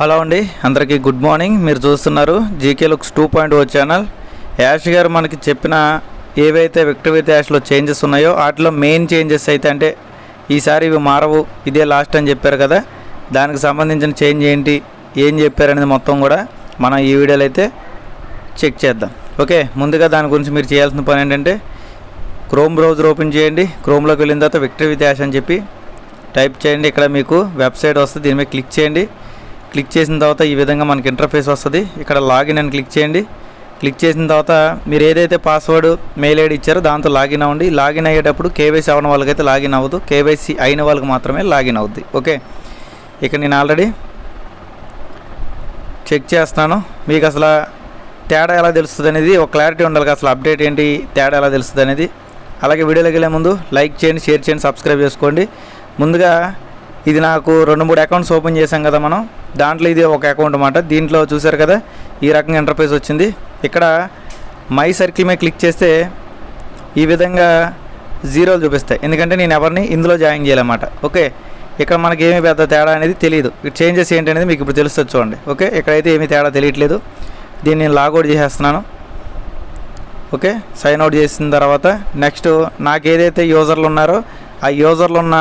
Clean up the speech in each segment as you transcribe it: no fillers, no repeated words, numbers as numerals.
Hello అండి, అందరికీ good morning. మీరు చూస్తున్నారు జీకే లుక్స్ 2.0 ఛానల్. యాష్ గారు మనకి చెప్పిన ఏవైతే విక్టర్ విత్ యాష్లో చేంజెస్ ఉన్నాయో వాటిలో మెయిన్ చేంజెస్ అయితే అంటే ఈసారి ఇవి మారవు, ఇదే లాస్ట్ అని చెప్పారు కదా, దానికి సంబంధించిన చేంజ్ ఏంటి, ఏం చెప్పారనేది మొత్తం కూడా మనం ఈ వీడియోలో అయితే చెక్ చేద్దాం. ఓకే, ముందుగా దాని గురించి మీరు చేయాల్సిన పని ఏంటంటే క్రోమ్ బ్రౌజర్ ఓపెన్ చేయండి. క్రోమ్లోకి వెళ్ళిన తర్వాత విక్టర్ విత్ యాష్ అని చెప్పి టైప్ చేయండి. ఇక్కడ మీకు వెబ్సైట్ వస్తుంది, దీని మీద క్లిక్ చేయండి. క్లిక్ చేసిన తర్వాత ఈ విధంగా మనకి ఇంటర్ఫేస్ వస్తుంది. ఇక్కడ లాగిన్ అని క్లిక్ చేయండి. క్లిక్ చేసిన తర్వాత మీరు ఏదైతే పాస్వర్డ్ మెయిల్ ఐడి ఇచ్చారో దాంతో లాగిన్ అవ్వండి. లాగిన్ అయ్యేటప్పుడు కేవైసీ అవ్వని వాళ్ళకైతే లాగిన్ అవ్వదు, కేవైసీ అయిన వాళ్ళకి మాత్రమే లాగిన్ అవుద్ది. ఓకే, ఇక నేను ఆల్రెడీ చెక్ చేస్తాను. మీకు అసలు తేడా ఎలా తెలుస్తుంది అనేది ఒక క్లారిటీ ఉండాలి కదా, అసలు అప్డేట్ ఏంటి, తేడా ఎలా తెలుస్తుంది అనేది. అలాగే వీడియోలోకి వెళ్ళే ముందు లైక్ చేయండి, షేర్ చేయండి, సబ్స్క్రైబ్ చేసుకోండి. ముందుగా ఇది నాకు 2-3 అకౌంట్స్ ఓపెన్ చేశాం కదా మనం, దాంట్లో ఇది ఒక అకౌంట్ అన్నమాట. దీంట్లో చూసారు కదా ఈ రకంగా ఇంటర్ఫేస్ వచ్చింది. ఇక్కడ మై సర్కిల్ మీద క్లిక్ చేస్తే ఈ విధంగా జీరోలు చూపిస్తాయి, ఎందుకంటే నేను ఎవరిని ఇందులో జాయిన్ చేయాలన్నమాట. ఓకే, ఇక్కడ మనకి ఏమీ పెద్ద తేడా అనేది తెలియదు. చేంజెస్ ఏంటి అనేది మీకు ఇప్పుడు తెలుస్తుంది చూడండి. ఓకే, ఇక్కడైతే ఏమీ తేడా తెలియట్లేదు. దీన్ని నేను లాగౌట్ చేసేస్తున్నాను. ఓకే, సైన్ అవుట్ చేసిన తర్వాత నెక్స్ట్ నాకు ఏదైతే యూజర్లు ఉన్నారో ఆ యూజర్లు ఉన్న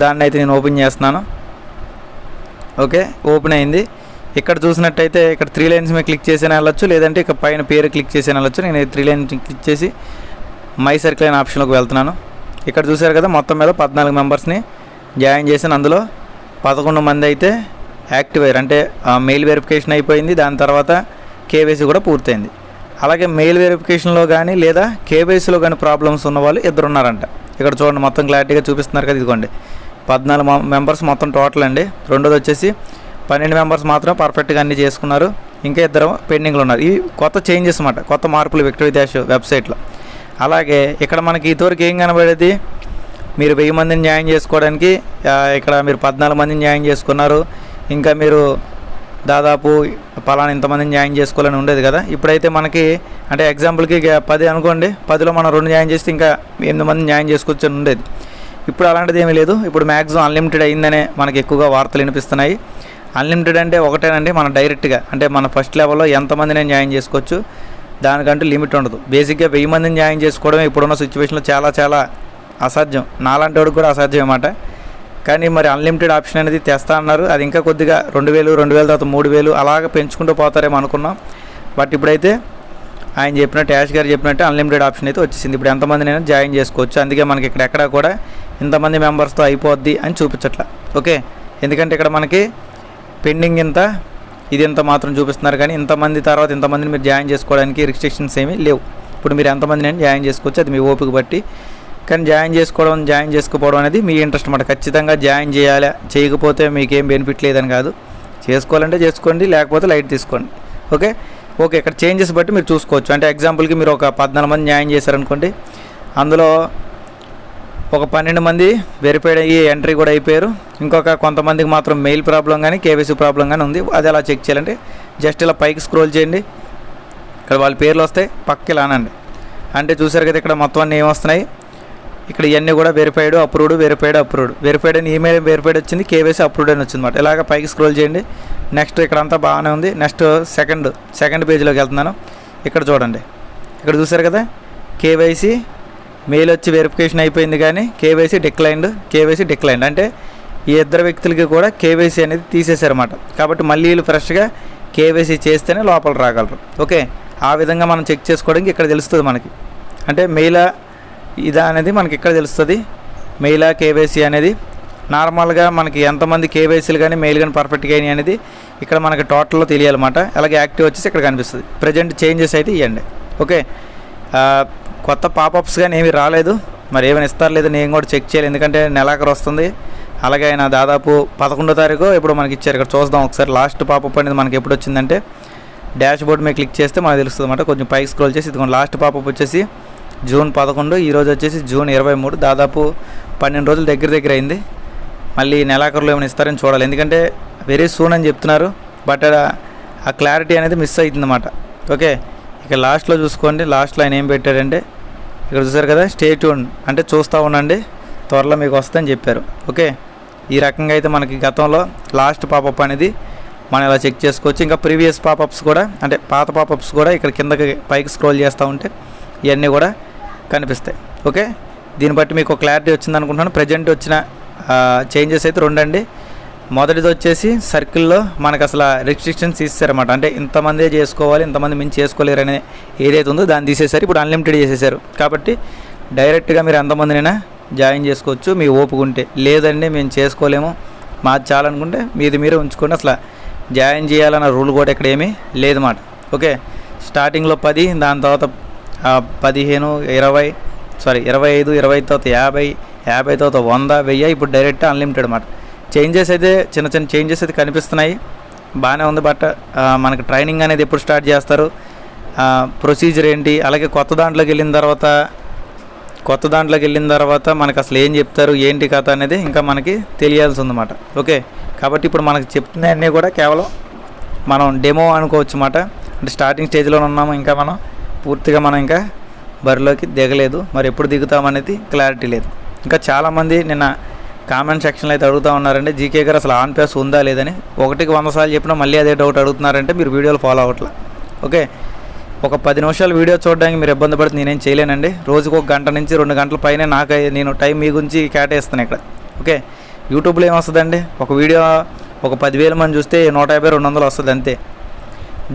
దాన్ని అయితే నేను ఓపెన్ చేస్తున్నాను. ఓకే, ఓపెన్ అయింది. ఇక్కడ చూసినట్టయితే ఇక్కడ 3 లైన్స్ మీద క్లిక్ చేసి వెళ్ళొచ్చు, లేదంటే ఇక్కడ పైన పేరు క్లిక్ చేసి వెళ్ళొచ్చు. నేను 3 లైన్స్ క్లిక్ చేసి మై సర్కిల్ అయిన ఆప్షన్లోకి వెళ్తున్నాను. ఇక్కడ చూసారు కదా మొత్తం మీద 14 మెంబర్స్ని జాయిన్ చేశాను. అందులో 11 మంది అయితే యాక్టివ్ అయ్యారు, అంటే మెయిల్ వెరిఫికేషన్ అయిపోయింది. దాని తర్వాత కేవైసీ కూడా పూర్తయింది. అలాగే మెయిల్ వెరిఫికేషన్లో కానీ లేదా కేవైసీలో కానీ ప్రాబ్లమ్స్ ఉన్న వాళ్ళు 2 ఉన్నారంట. ఇక్కడ చూడండి మొత్తం క్లారిటీగా చూపిస్తున్నారు కదా, ఇదిగోండి 14 మెంబర్స్ మొత్తం టోటల్ అండి. రెండోది వచ్చేసి 12 మెంబర్స్ మాత్రం పర్ఫెక్ట్గా అన్నీ చేసుకున్నారు, ఇంకా 2 పెండింగ్లో ఉన్నారు. ఇవి కొత్త చేంజెస్ అన్నమాట, కొత్త మార్పులు విక్టర్ విత్ యాష్ వెబ్సైట్లో. అలాగే ఇక్కడ మనకి ఇదివరకు ఏం కనబడేది, మీరు 1000 మందిని జాయిన్ చేసుకోవడానికి ఇక్కడ మీరు 14 మందిని జాయిన్ చేసుకున్నారు, ఇంకా మీరు దాదాపు పలానా ఇంతమందిని జాయిన్ చేసుకోవాలని ఉండేది కదా. ఇప్పుడైతే మనకి అంటే ఎగ్జాంపుల్కి 10 అనుకోండి, 10లో మనం 2 జాయిన్ చేస్తే ఇంకా 8 మందిని జాయిన్ చేసుకోవచ్చు అని ఉండేది. ఇప్పుడు అలాంటిది ఏమీ లేదు. ఇప్పుడు మ్యాక్సిమం అన్లిమిటెడ్ అయిందనే మనకి ఎక్కువగా వార్తలు వినిపిస్తున్నాయి. అన్లిమిటెడ్ అంటే ఒకటేనండి, మనం డైరెక్ట్గా అంటే మన ఫస్ట్ లెవెల్లో ఎంతమందిని జాయిన్ చేసుకోవచ్చు, దానికంటూ లిమిట్ ఉండదు. బేసిక్గా 1000 మందిని జాయిన్ చేసుకోవడం ఇప్పుడున్న సిచ్యువేషన్లో చాలా చాలా అసాధ్యం, నాలాంటి వాడికి కూడా అసాధ్యం అన్నమాట. కానీ మరి అన్లిమిటెడ్ ఆప్షన్ అనేది తెస్తా అన్నారు. అది ఇంకా కొద్దిగా 2000 తర్వాత 3000 అలాగ పెంచుకుంటూ పోతారేమో అనుకున్నాం. బట్ ఇప్పుడైతే ఆయన చెప్పినట్టు, యాష్ గారు చెప్పినట్టు అన్లిమిటెడ్ ఆప్షన్ అయితే వచ్చేసింది. ఇప్పుడు ఎంతమందినైనా జాయిన్ చేసుకోవచ్చు. అందుకే మనకి ఇక్కడ ఎక్కడ కూడా ఇంతమంది మెంబర్స్తో అయిపోద్ది అని చూపించట్లా. ఓకే, ఎందుకంటే ఇక్కడ మనకి పెండింగ్ ఇంత, ఇది ఇంత మాత్రం చూపిస్తున్నారు. కానీ ఇంతమంది తర్వాత ఇంతమందిని మీరు జాయిన్ చేసుకోవడానికి రిస్ట్రిక్షన్స్ ఏమీ లేవు. ఇప్పుడు మీరు ఎంతమందినైనా జాయిన్ చేసుకోవచ్చు, అది మీ ఓపిక బట్టి. కానీ జాయిన్ చేసుకోకపోవడం అనేది మీ ఇంట్రెస్ట్ అన్నమాట. ఖచ్చితంగా జాయిన్ చేయాలి, చేయకపోతే మీకేం బెనిఫిట్ లేదని కాదు. చేసుకోవాలంటే చేసుకోండి, లేకపోతే లైట్ తీసుకోండి. ఓకే, ఇక్కడ చేంజెస్ బట్టి మీరు చూసుకోవచ్చు. అంటే ఎగ్జాంపుల్కి మీరు ఒక 14 మంది జాయిన్ చేశారనుకోండి, అందులో ఒక 12 మంది వెరిఫైడ్ అయ్యి ఎంట్రీ కూడా అయిపోయారు. ఇంకొక కొంతమందికి మాత్రం మెయిల్ ప్రాబ్లం కానీ కేవైసీ ప్రాబ్లం కానీ ఉంది. అది ఎలా చెక్ చేయాలంటే జస్ట్ ఇలా పైకి స్క్రోల్ చేయండి, ఇక్కడ వాళ్ళ పేర్లు వస్తాయి, పక్కకి ఇలా అనండి. అంటే చూసారు కదా ఇక్కడ మొత్తం అన్నీ ఏమొస్తున్నాయి, ఇక్కడ ఇవన్నీ కూడా వెరిఫైడ్ వెరిఫైడ్ అని ఈమెయిల్ వెరిఫైడ్ వచ్చింది, కేవైసీ అప్రూవ్డ్ అని వచ్చింది అన్నమాట. ఇలాగ పైకి స్క్రోల్ చేయండి. నెక్స్ట్ ఇక్కడ అంతా బాగానే ఉంది. నెక్స్ట్ సెకండ్ పేజీలోకి వెళ్తున్నాను. ఇక్కడ చూడండి, ఇక్కడ చూసారు కదా కేవైసీ మెయిల్ వచ్చి వెరిఫికేషన్ అయిపోయింది కానీ కేవైసీ డిక్లైన్డ్ అంటే ఈ 2 వ్యక్తులకి కూడా కేవైసీ అనేది తీసేశారన్నమాట. కాబట్టి మళ్ళీ వీళ్ళు ఫ్రెష్గా కేవైసీ చేస్తేనే లోపల రాగలరు. ఓకే, ఆ విధంగా మనం చెక్ చేసుకోవడానికి ఇక్కడ తెలుస్తుంది మనకి. అంటే మెయిలా ఇదా అనేది మనకి ఇక్కడ తెలుస్తుంది. మెయిలా కేవైసీ అనేది నార్మల్గా మనకి ఎంతమంది కేవైసీలు కానీ మెయిల్ కానీ పర్ఫెక్ట్గా అయినాయి అనేది ఇక్కడ మనకి టోటల్లో తెలియాలన్నమాట. అలాగే యాక్టివ్ వచ్చేసి ఇక్కడ కనిపిస్తుంది. ప్రజెంట్ చేంజెస్ అయితే ఇవ్వండి. ఓకే, కొత్త పాపప్స్ కానీ ఏమీ రాలేదు, మరి ఏమైనా ఇస్తారు లేదు నేను కూడా చెక్ చేయాలి, ఎందుకంటే నెలాఖరు వస్తుంది. అలాగే ఆయన దాదాపు 11వ తారీఖు ఇప్పుడు మనకి ఇచ్చారు. ఇక్కడ చూద్దాం ఒకసారి లాస్ట్ పాపప్ అనేది మనకి ఎప్పుడు వచ్చిందంటే డాష్ బోర్డ్ మీద క్లిక్ చేస్తే మనకు తెలుస్తుంది అన్నమాట. కొంచెం పైకి స్క్రోల్ చేసి ఇదిగోండి లాస్ట్ పాపప్ వచ్చేసి జూన్ 11, ఈరోజు వచ్చేసి జూన్ 23, దాదాపు 12 రోజులు దగ్గర అయింది. మళ్ళీ నెలాఖరులో ఏమైనా ఇస్తారని చూడాలి, ఎందుకంటే వెరీ సూన్ అని చెప్తున్నారు. బట్ ఆ క్లారిటీ అనేది మిస్ అవుతుందన్నమాట. ఓకే, ఇక లాస్ట్లో చూసుకోండి, లాస్ట్లో ఆయన ఏం పెట్టాడంటే ఇక్కడ చూసారు కదా స్టే ట్యూన్ అంటే చూస్తూ ఉండండి, త్వరలో మీకు వస్తుందని చెప్పారు. ఓకే, ఈ రకంగా అయితే మనకి గతంలో లాస్ట్ పాపప్ అనేది మనం ఇలా చెక్ చేసుకోవచ్చు. ఇంకా ప్రీవియస్ పాపప్స్ కూడా, అంటే పాత పాపప్స్ కూడా ఇక్కడ కిందకి పైకి స్క్రోల్ చేస్తూ ఉంటే ఇవన్నీ కూడా కనిపిస్తాయి. ఓకే, దీన్ని బట్టి మీకు క్లారిటీ వచ్చింది అనుకుంటున్నాను. ప్రజెంట్ వచ్చిన చేంజెస్ అయితే రెండండి. మొదటిది వచ్చేసి సర్కిల్లో మనకు అసలు రెస్ట్రిక్షన్స్ ఇస్తారన్నమాట. అంటే ఇంతమందే చేసుకోవాలి, ఇంతమంది మించి చేసుకోలేరు అనే ఏదైతే ఉందో దాన్ని తీసేశారు. ఇప్పుడు అన్లిమిటెడ్ చేసేసారు కాబట్టి డైరెక్ట్గా మీరు ఎంతమందినైనా జాయిన్ చేసుకోవచ్చు మీ ఓపిక ఉంటే. లేదండి మేము చేసుకోలేము, మాది చాలనుకుంటే మీది మీరే ఉంచుకోండి. అసలు జాయిన్ చేయాలన్న రూల్ కూడా ఇక్కడ ఏమీ లేదన్నమాట. ఓకే, స్టార్టింగ్లో 10, దాని తర్వాత 15, 20, 25, 20 తర్వాత 50, 50 తర్వాత 100, 1000, ఇప్పుడు డైరెక్ట్ అన్లిమిటెడ్ అన్నమాట. చేంజెస్ అయితే చిన్న చిన్న చేంజెస్ అయితే కనిపిస్తున్నాయి, బాగానే ఉంది. బట్ మనకి ట్రైనింగ్ అనేది ఎప్పుడు స్టార్ట్ చేస్తారు, ప్రొసీజర్ ఏంటి, అలాగే కొత్త దాంట్లోకి వెళ్ళిన తర్వాత మనకు అసలు ఏం చెప్తారు, ఏంటి కథ అనేది ఇంకా మనకి తెలియాల్సి ఉందన్నమాట. ఓకే, కాబట్టి ఇప్పుడు మనకు చెప్తున్నవన్నీ కూడా కేవలం మనం డెమో అనుకోవచ్చు అన్నమాట. అంటే స్టార్టింగ్ స్టేజ్లో ఉన్నాము, ఇంకా మనం పూర్తిగా ఇంకా బరిలోకి దిగలేదు. మరి ఎప్పుడు దిగుతామనేది క్లారిటీ లేదు. ఇంకా చాలామంది నిన్న కామెంట్ సెక్షన్లో అయితే అడుగుతూ ఉన్నారంటే జీకే గారు అసలు ఆన్ పేస్ ఉందా లేదని. 1కి 100 సార్లు చెప్పినా మళ్ళీ అదే డౌట్ అడుగుతున్నారంటే మీరు వీడియోలు ఫాలో అవ్వట్లా. ఓకే, ఒక 10 నిమిషాలు వీడియో చూడడానికి మీరు ఇబ్బంది పడితే నేనేం చేయలేనండి. రోజుకు 1 గంట నుంచి 2 గంటల పైన నేను టైం మీ గురించి కేటాయిస్తాను ఇక్కడ. ఓకే, యూట్యూబ్లో ఏమొస్తుందండి, ఒక వీడియో ఒక 10,000 మంది చూస్తే 150, 200 వస్తుంది అంతే.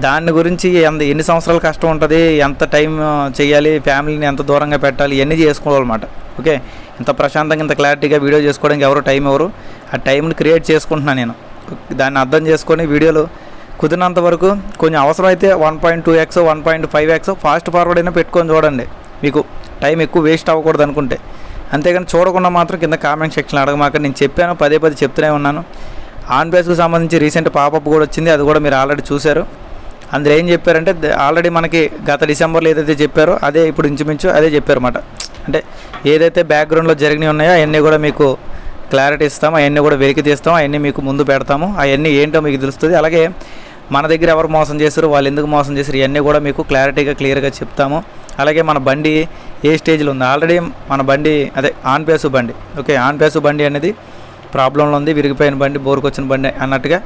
దాని గురించి ఎన్ని సంవత్సరాల కష్టం ఉంటుంది, ఎంత టైం చేయాలి, ఫ్యామిలీని ఎంత దూరంగా పెట్టాలి, ఇవన్నీ చేసుకోవాలన్నమాట. ఓకే, ఇంత ప్రశాంతంగా ఇంత క్లారిటీగా వీడియో చేసుకోవడానికి టైం ఎవరు ఆ టైంని క్రియేట్ చేసుకుంటున్నాను నేను. దాన్ని అర్థం చేసుకొని వీడియోలు కుదిరినంత వరకు కొంచెం అవసరమైతే 1.2x 1.5x ఫాస్ట్ ఫార్వర్డ్ అయినా పెట్టుకొని చూడండి, మీకు టైం ఎక్కువ వేస్ట్ అవ్వకూడదు అనుకుంటే. అంతేగాని చూడకుండా మాత్రం కింద కామెంట్ సెక్షన్ అడగమాక. నేను చెప్పాను, పదే చెప్తూనే ఉన్నాను. ఆన్ పేస్కి సంబంధించి రీసెంట్ పాపప్ కూడా వచ్చింది, అది కూడా మీరు ఆల్రెడీ చూశారు. అందులో ఏం చెప్పారంటే ఆల్రెడీ మనకి గత డిసెంబర్లో ఏదైతే చెప్పారో అదే ఇప్పుడు ఇంచుమించు అదే చెప్పారన్నమాట. అంటే ఏదైతే బ్యాక్గ్రౌండ్లో జరిగినవి ఉన్నాయో అవన్నీ కూడా మీకు క్లారిటీ ఇస్తాము, అవన్నీ కూడా వెలికి తీస్తాము, అవన్నీ మీకు ముందు పెడతాము. అవన్నీ ఏంటో మీకు తెలుస్తుంది. అలాగే మన దగ్గర ఎవరు మోసం చేశారు, వాళ్ళు ఎందుకు మోసం చేశారు, ఇవన్నీ కూడా మీకు క్లియర్గా చెప్తాము. అలాగే మన బండి ఏ స్టేజ్లో ఉంది, ఆల్రెడీ మన బండి అదే ఆన్ పేసు బండి. ఓకే, ఆన్ పేసు బండి అనేది ప్రాబ్లంలో ఉంది, విరిగిపోయిన బండి, బోరుకొచ్చిన బండి అన్నట్టుగా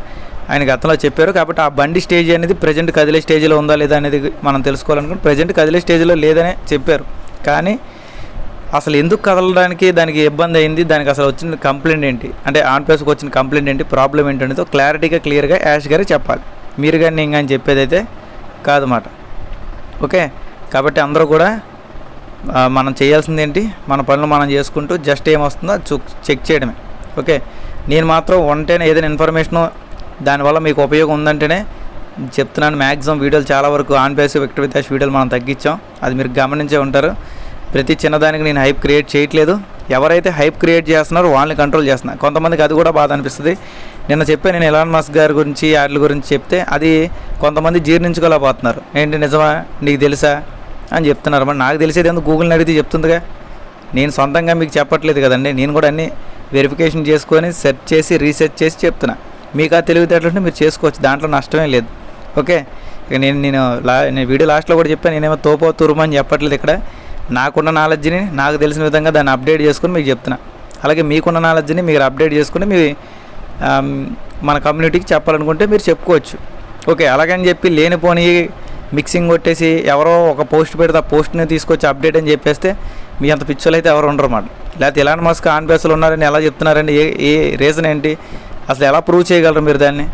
ఆయన గతంలో చెప్పారు. కాబట్టి ఆ బండి స్టేజ్ అనేది ప్రజెంట్ కదిలే స్టేజ్లో ఉందా లేదా అనేది మనం తెలుసుకోవాలనుకుంటే ప్రజెంట్ కదిలే స్టేజ్లో లేదనే చెప్పారు. కానీ అసలు ఎందుకు కదలడానికి దానికి ఇబ్బంది అయింది, దానికి అసలు వచ్చిన కంప్లైంట్ ఏంటి, అంటే ఆన్ పేస్కి వచ్చిన కంప్లైంట్ ఏంటి, ప్రాబ్లం ఏంటి అనేది క్లియర్గా యాష్ గారే చెప్పాలి. మీరు కానీ నేను కానీ చెప్పేదైతే కాదన్నమాట. ఓకే, కాబట్టి అందరూ కూడా మనం చేయాల్సింది ఏంటి, మన పనులు మనం చేసుకుంటూ జస్ట్ ఏమొస్తుందో చెక్ చేయడమే. ఓకే, నేను మాత్రం ఉంటేనే ఏదైనా ఇన్ఫర్మేషను దానివల్ల మీకు ఉపయోగం ఉందంటేనే చెప్తున్నాను. మ్యాక్సిమం వీడియోలు చాలా వరకు ఆన్ పేస్ విక్టర్ విత్ యాష్ వీడియోలు మనం తగ్గించాం, అది మీరు గమనించే ఉంటారు. ప్రతి చిన్నదానికి నేను హైప్ క్రియేట్ చేయట్లేదు. ఎవరైతే హైప్ క్రియేట్ చేస్తున్నారో వాళ్ళని కంట్రోల్ చేస్తున్నారు. కొంతమందికి అది కూడా బాధ అనిపిస్తుంది. నిన్న చెప్పే నేను ఎలాన్ మస్క్ గారి గురించి వాటి గురించి చెప్తే అది కొంతమంది జీర్ణించుకోలేకపోతున్నారు. ఏంటి నిజమా, నీకు తెలుసా అని చెప్తున్నారు. మరి నాకు తెలిసేది ఎందుకు గూగుల్ని అడిగితే చెప్తుందిగా, నేను సొంతంగా మీకు చెప్పట్లేదు కదండి. నేను కూడా అన్నీ వెరిఫికేషన్ చేసుకొని సెర్చ్ చేసి రీసెర్చ్ చేసి చెప్తున్నా. మీకు ఆ తెలివితేటలుంటే మీరు చేసుకోవచ్చు, దాంట్లో నష్టమే లేదు. ఓకే, ఇక నేను వీడియో లాస్ట్లో కూడా చెప్పాను, నేనేమో తోపో తురుమని చెప్పట్లేదు. ఇక్కడ నాకున్న నాలెడ్జ్ని నాకు తెలిసిన విధంగా దాన్ని అప్డేట్ చేసుకుని మీకు చెప్తున్నా. అలాగే మీకున్న నాలెడ్జ్ని మీరు అప్డేట్ చేసుకుని మీ మన కమ్యూనిటీకి చెప్పాలనుకుంటే మీరు చెప్పుకోవచ్చు. ఓకే, అలాగని చెప్పి లేనిపోని మిక్సింగ్ కొట్టేసి ఎవరో ఒక పోస్ట్ పెడితే ఆ పోస్ట్ని తీసుకొచ్చి అప్డేట్ అని చెప్పేస్తే మీ అంత పిచ్చోళ్ళు అయితే ఎవరు ఉండరు అన్నమాట. లేకపోతే ఎలాన్ మస్క్ ఆన్ పేస్లో ఉన్నారని ఎలా చెప్తున్నారండి, ఏ రీజన్ ఏంటి, అసలు ఎలా ప్రూవ్ చేయగలరు మీరు? దాన్ని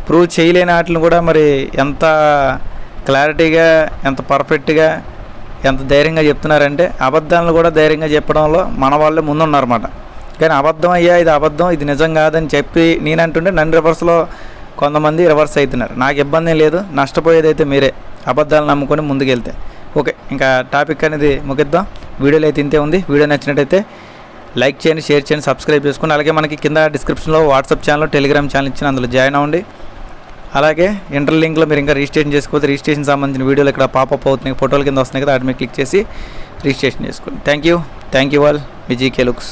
ప్రూవ్ చేయలేని వాటిని కూడా మరి ఎంత క్లారిటీగా, ఎంత పర్ఫెక్ట్గా, ఎంత ధైర్యంగా చెప్తున్నారంటే అబద్ధాలను కూడా ధైర్యంగా చెప్పడంలో మన వాళ్ళే ముందున్నారన్నమాట. కానీ అబద్ధం అయ్యా, ఇది అబద్ధం, ఇది నిజం కాదని చెప్పి నేనంటుంటే నన్ను రివర్స్లో కొంతమంది రివర్స్ అవుతున్నారు. నాకు ఇబ్బంది లేదు, నష్టపోయేదైతే మీరే అబద్ధాలు నమ్ముకొని ముందుకెళ్తే. ఓకే, ఇంకా టాపిక్ అనేది ముగిద్దాం. వీడియోలో అయితే ఇంతే ఉంది. వీడియో నచ్చినట్టయితే లైక్ చేయండి, షేర్ చేయండి, సబ్స్క్రైబ్ చేసుకోండి. అలాగే మనకి కింద డిస్క్రిప్షన్లో వాట్సాప్ ఛానల్, టెలిగ్రామ్ ఛానల్ ఇచ్చిన అందులో జాయిన్ అవ్వండి. అలాగే ఇంటర్ లింక్లో మీరు ఇంకా రిజిస్ట్రేషన్ చేసుకోవచ్చు. రిజిస్ట్రేషన్ సంబంధించిన వీడియోలు ఇక్కడ పాపప్ అవుతున్నాయి, ఫోటోల కింద వస్తున్నాయి కదా, వాటి మీద క్లిక్ చేసి రిజిస్ట్రేషన్ చేసుకోండి. Thank you all. Me GK looks.